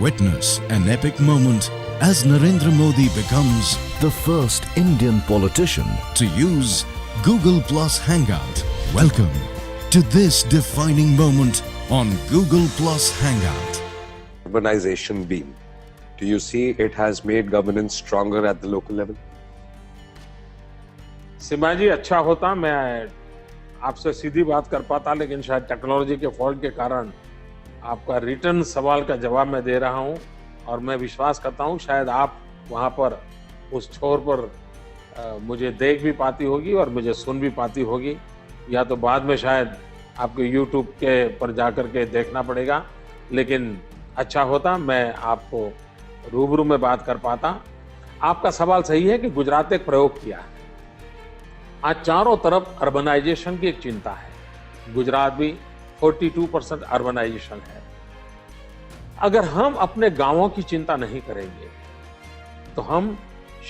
Witness an epic moment as Narendra Modi becomes the first Indian politician to use Google Plus Hangout. Welcome to this defining moment on Google Plus Hangout. Urbanization beam. Do you see it has made governance stronger at the local level? सिमा जी, अच्छा होता मैं आपसे सीधी बात कर पाता, लेकिन शायद technology के फॉल्ट के कारण आपका रिटर्न सवाल का जवाब मैं दे रहा हूं और मैं विश्वास करता हूं शायद आप वहां पर उस छोर पर मुझे देख भी पाती होगी और मुझे सुन भी पाती होगी, या तो बाद में शायद आपको YouTube के पर जाकर के देखना पड़ेगा। लेकिन अच्छा होता मैं आपको रूबरू में बात कर पाता। आपका सवाल सही है कि गुजरात एक प्रयोग किया है। आज चारों तरफ अर्बनाइजेशन की एक चिंता है। गुजरात भी 42% अर्बनाइजेशन है। अगर हम अपने गांवों की चिंता नहीं करेंगे तो हम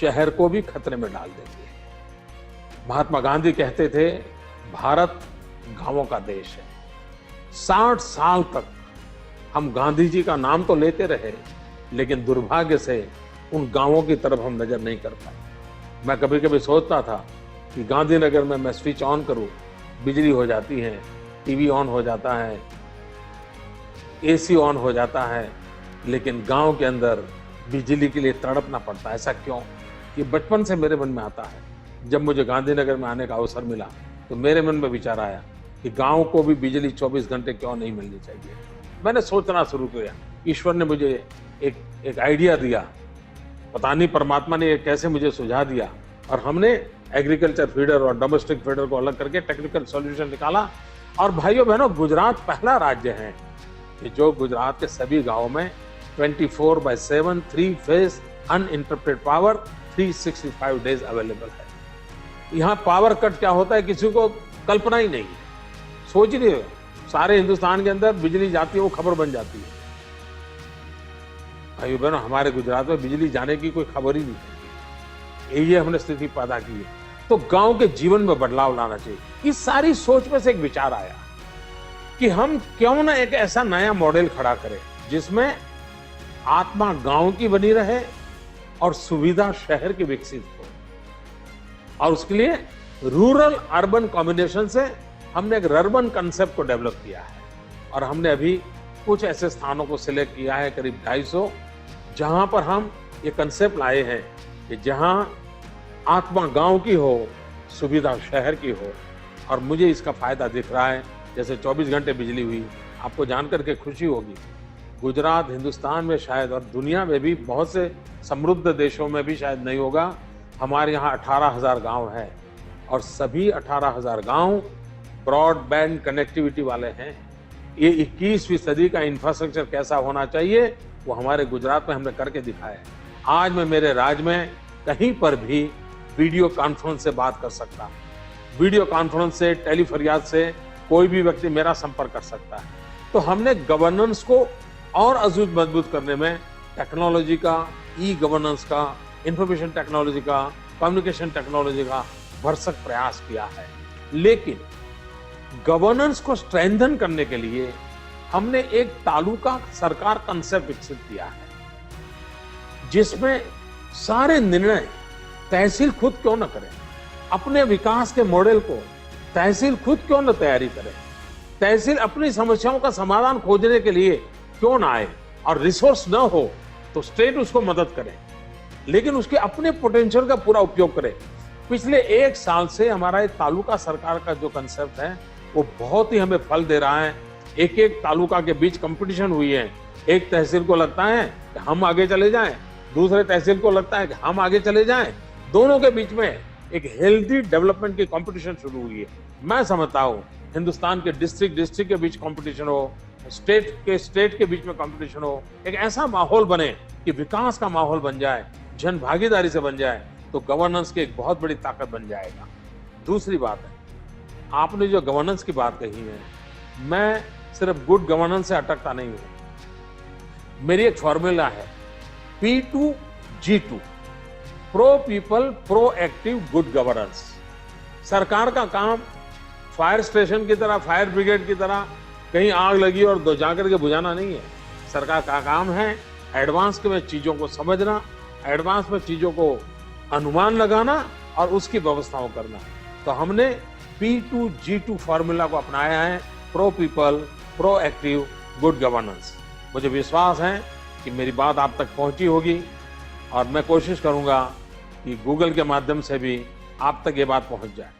शहर को भी खतरे में डाल देंगे। महात्मा गांधी कहते थे भारत गांवों का देश है। 60 साल तक हम गांधी जी का नाम तो लेते रहे, लेकिन दुर्भाग्य से उन गांवों की तरफ हम नजर नहीं कर पाए। मैं कभी कभी सोचता था कि गांधीनगर में मैं स्विच ऑन करूं, बिजली हो जाती है, टीवी ऑन हो जाता है, एसी ऑन हो जाता है, लेकिन गांव के अंदर बिजली के लिए तड़पना पड़ता है। ऐसा क्यों? ये बचपन से मेरे मन में आता है। जब मुझे गांधीनगर में आने का अवसर मिला तो मेरे मन में विचार आया कि गांव को भी बिजली 24 घंटे क्यों नहीं मिलनी चाहिए। मैंने सोचना शुरू किया। ईश्वर ने मुझे एक आइडिया दिया, पता नहीं परमात्मा ने कैसे मुझे सुझा दिया, और हमने एग्रीकल्चर फीडर और डोमेस्टिक फीडर को अलग करके टेक्निकल सॉल्यूशन निकाला। और भाइयों बहनों, गुजरात पहला राज्य है कि जो गुजरात के सभी गांवों में 24/7 3 phase uninterrupted power 365 days available है। यहाँ पावर कट क्या होता है किसी को कल्पना ही नहीं है। सोच रही हो, सारे हिंदुस्तान के अंदर बिजली जाती है, वो खबर बन जाती है। भाइयों बहनों, हमारे गुजरात में बिजली जाने की कोई खबर ही नहीं है। ये हमने स्थिति पैदा की है। तो गांव के जीवन में बदलाव लाना चाहिए। इस सारी सोच में से एक विचार आया कि हम क्यों ना एक ऐसा नया मॉडल खड़ा करें जिसमें आत्मा गांव की बनी रहे और सुविधा शहर की विकसित हो। और उसके लिए रूरल अर्बन कॉम्बिनेशन से हमने एक रर्बन कंसेप्ट को डेवलप किया है। और हमने अभी कुछ ऐसे स्थानों को सिलेक्ट किया है, करीब 250, जहां पर हम ये कंसेप्ट लाए हैं कि जहां आत्मा गांव की हो, सुविधा शहर की हो। और मुझे इसका फायदा दिख रहा है। जैसे 24 घंटे बिजली हुई, आपको जानकर के खुशी होगी। गुजरात हिंदुस्तान में शायद और दुनिया में भी बहुत से समृद्ध देशों में भी शायद नहीं होगा। हमारे यहाँ 18,000 गांव है और सभी 18,000 गांव ब्रॉडबैंड कनेक्टिविटी वाले हैं। ये 21वीं सदी का इंफ्रास्ट्रक्चर कैसा होना चाहिए वो हमारे गुजरात में हमने करके दिखाया है। आज मैं मेरे राज्य में कहीं पर भी वीडियो कॉन्फ्रेंस से बात कर सकता हूं। वीडियो कॉन्फ्रेंस से, टेलीफरियाद से कोई भी व्यक्ति मेरा संपर्क कर सकता है। तो हमने गवर्नेंस को और अजूत मजबूत करने में टेक्नोलॉजी का, ई गवर्नेंस का, इंफॉर्मेशन टेक्नोलॉजी का, कम्युनिकेशन टेक्नोलॉजी का भरसक प्रयास किया है। लेकिन गवर्नेंस को स्ट्रेंथन करने के लिए हमने एक तालुका सरकार कंसेप्ट विकसित किया है, जिसमें सारे निर्णय तहसील खुद क्यों न करे। अपने विकास के मॉडल को तहसील खुद क्यों न तैयारी करे। तहसील अपनी समस्याओं का समाधान खोजने के लिए क्यों ना आए, और रिसोर्स न हो तो स्टेट उसको मदद करे, लेकिन उसके अपने पोटेंशियल का पूरा उपयोग करे। पिछले 1 साल से हमारा एक तालुका सरकार का जो कंसेप्ट है वो बहुत ही हमें फल दे रहा है। एक एक तालुका के बीच कंपटीशन हुई है। एक तहसील को लगता है कि हम आगे चले जाएं, दूसरे तहसील को लगता है कि हम आगे चले जाएं। दोनों के बीच में एक हेल्दी डेवलपमेंट की कंपटीशन शुरू हुई है। मैं समझता हूँ हिंदुस्तान के डिस्ट्रिक्ट के बीच कंपटीशन हो, स्टेट के बीच में कंपटीशन हो, एक ऐसा माहौल बने कि विकास का माहौल बन जाए, जन भागीदारी से बन जाए, तो गवर्नेंस की एक बहुत बड़ी ताकत बन जाएगा। दूसरी बात है, आपने जो गवर्नेंस की बात कही है, मैं सिर्फ गुड गवर्नेंस से अटकता नहीं हूं। मेरी एक फॉर्मूला है P2G2, pro people, pro active, good governance. सरकार का काम फायर स्टेशन की तरह, फायर ब्रिगेड की तरह कहीं आग लगी और जाकर के बुझाना नहीं है। सरकार का काम है एडवांस में चीजों को समझना, एडवांस में चीजों को अनुमान लगाना और उसकी व्यवस्थाओं करना। तो हमने P2G2 फॉर्मूला को अपनाया है, pro people, pro active, good governance. मुझे विश्वास है कि मेरी बात आप तक पहुंची होगी और मैं कोशिश करूंगा कि गूगल के माध्यम से भी आप तक ये बात पहुंच जाए।